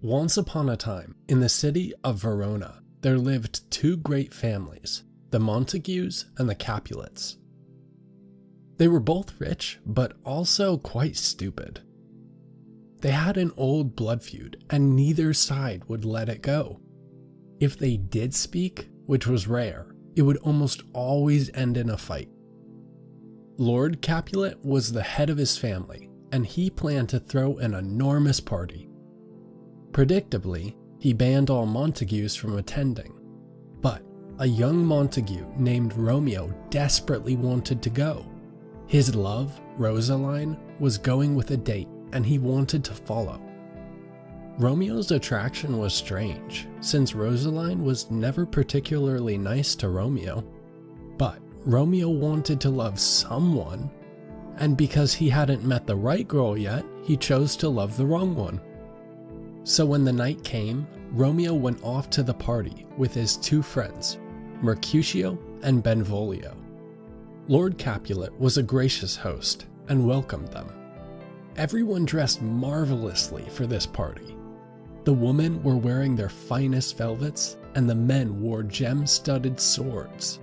Once upon a time, in the city of Verona, there lived two great families, the Montagues and the Capulets. They were both rich, but also quite stupid. They had an old blood feud, and neither side would let it go. If they did speak, which was rare, it would almost always end in a fight. Lord Capulet was the head of his family, and he planned to throw an enormous party. Predictably, he banned all Montagues from attending, but a young Montague named Romeo desperately wanted to go. His love, Rosaline, was going with a date, and he wanted to follow. Romeo's attraction was strange, since Rosaline was never particularly nice to Romeo. But Romeo wanted to love someone, and because he hadn't met the right girl yet, he chose to love the wrong one. So when the night came, Romeo went off to the party with his two friends, Mercutio and Benvolio. Lord Capulet was a gracious host and welcomed them. Everyone dressed marvelously for this party. The women were wearing their finest velvets, and the men wore gem-studded swords.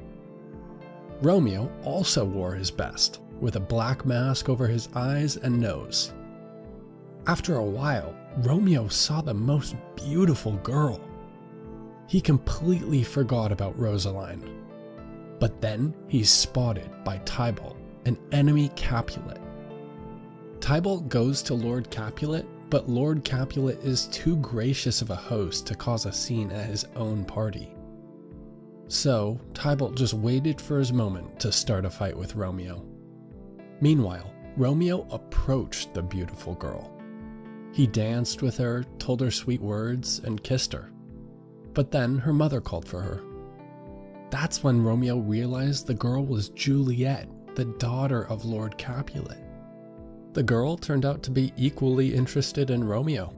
Romeo also wore his best, with a black mask over his eyes and nose. After a while, Romeo saw the most beautiful girl. He completely forgot about Rosaline. But then he's spotted by Tybalt, an enemy Capulet. Tybalt goes to Lord Capulet, but Lord Capulet is too gracious of a host to cause a scene at his own party. So Tybalt just waited for his moment to start a fight with Romeo. Meanwhile, Romeo approached the beautiful girl. He danced with her, told her sweet words, and kissed her. But then her mother called for her. That's when Romeo realized the girl was Juliet, the daughter of Lord Capulet. The girl turned out to be equally interested in Romeo.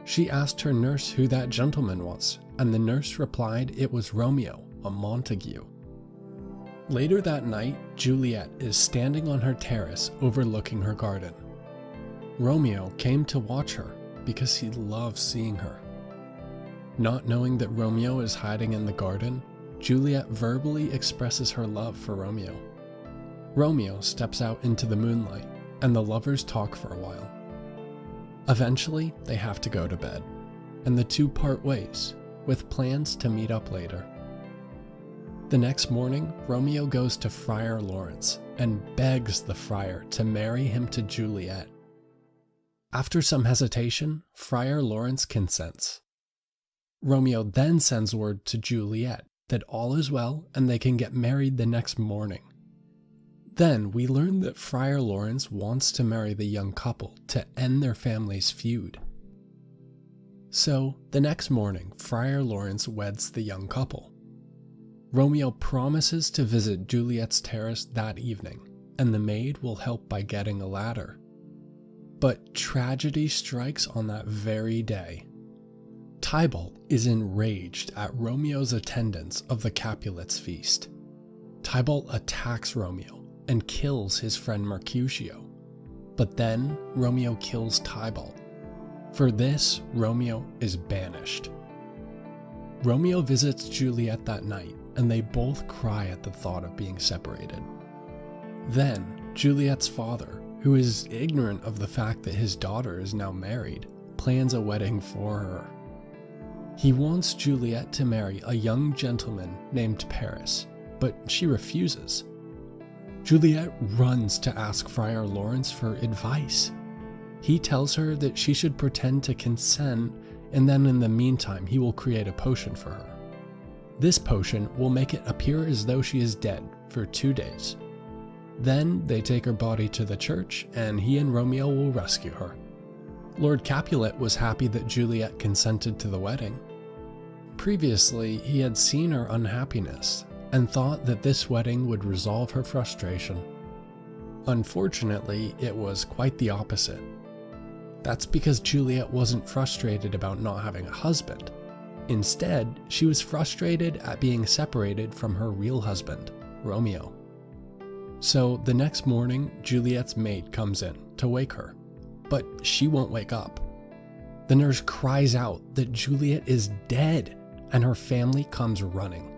She asked her nurse who that gentleman was, and the nurse replied it was Romeo, a Montague. Later that night, Juliet is standing on her terrace overlooking her garden. Romeo came to watch her because he loves seeing her. Not knowing that Romeo is hiding in the garden, Juliet verbally expresses her love for Romeo. Romeo steps out into the moonlight, and the lovers talk for a while. Eventually, they have to go to bed, and the two part ways, with plans to meet up later. The next morning, Romeo goes to Friar Lawrence and begs the friar to marry him to Juliet. After some hesitation, Friar Lawrence consents. Romeo then sends word to Juliet that all is well and they can get married the next morning. Then we learn that Friar Lawrence wants to marry the young couple to end their family's feud. So, the next morning, Friar Lawrence weds the young couple. Romeo promises to visit Juliet's terrace that evening, and the maid will help by getting a ladder. But tragedy strikes on that very day. Tybalt is enraged at Romeo's attendance of the Capulets' feast. Tybalt attacks Romeo and kills his friend Mercutio. But then Romeo kills Tybalt. For this, Romeo is banished. Romeo visits Juliet that night, and they both cry at the thought of being separated. Then, Juliet's father, who is ignorant of the fact that his daughter is now married, plans a wedding for her. He wants Juliet to marry a young gentleman named Paris, but she refuses. Juliet runs to ask Friar Lawrence for advice. He tells her that she should pretend to consent, and then in the meantime he will create a potion for her. This potion will make it appear as though she is dead for 2 days. Then they take her body to the church, and he and Romeo will rescue her. Lord Capulet was happy that Juliet consented to the wedding. Previously, he had seen her unhappiness and thought that this wedding would resolve her frustration. Unfortunately, it was quite the opposite. That's because Juliet wasn't frustrated about not having a husband. Instead, she was frustrated at being separated from her real husband, Romeo. So the next morning, Juliet's maid comes in to wake her, but she won't wake up. The nurse cries out that Juliet is dead, and her family comes running.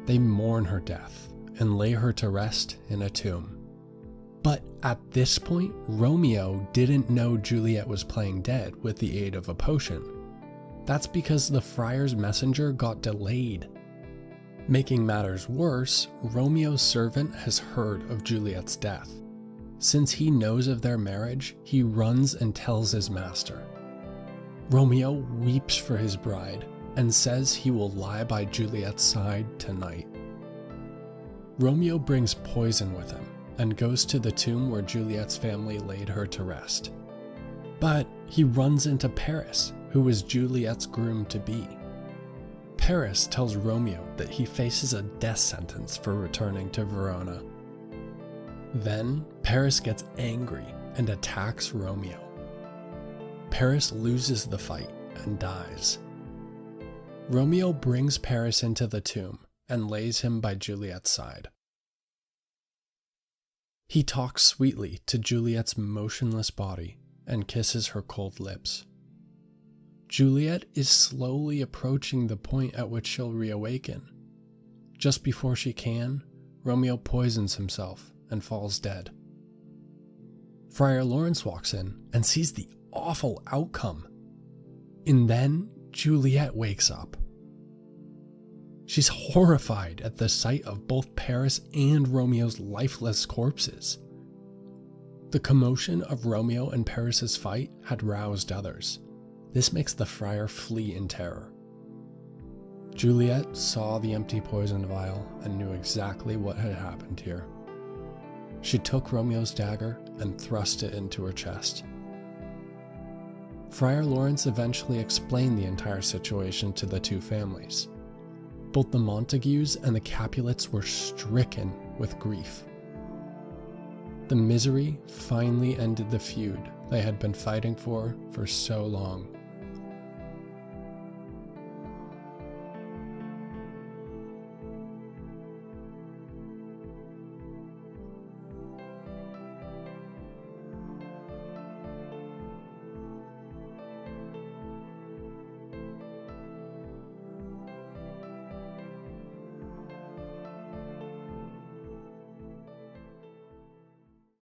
They mourn her death and lay her to rest in a tomb. But at this point, Romeo didn't know Juliet was playing dead with the aid of a potion. That's because the friar's messenger got delayed. Making matters worse, Romeo's servant has heard of Juliet's death. Since he knows of their marriage, he runs and tells his master. Romeo weeps for his bride and says he will lie by Juliet's side tonight. Romeo brings poison with him and goes to the tomb where Juliet's family laid her to rest. But he runs into Paris, who was Juliet's groom-to-be. Paris tells Romeo that he faces a death sentence for returning to Verona. Then Paris gets angry and attacks Romeo. Paris loses the fight and dies. Romeo brings Paris into the tomb and lays him by Juliet's side. He talks sweetly to Juliet's motionless body and kisses her cold lips. Juliet is slowly approaching the point at which she'll reawaken. Just before she can, Romeo poisons himself and falls dead. Friar Lawrence walks in and sees the awful outcome. And then Juliet wakes up. She's horrified at the sight of both Paris and Romeo's lifeless corpses. The commotion of Romeo and Paris's fight had roused others. This makes the friar flee in terror. Juliet saw the empty poison vial and knew exactly what had happened here. She took Romeo's dagger and thrust it into her chest. Friar Lawrence eventually explained the entire situation to the two families. Both the Montagues and the Capulets were stricken with grief. The misery finally ended the feud they had been fighting for so long.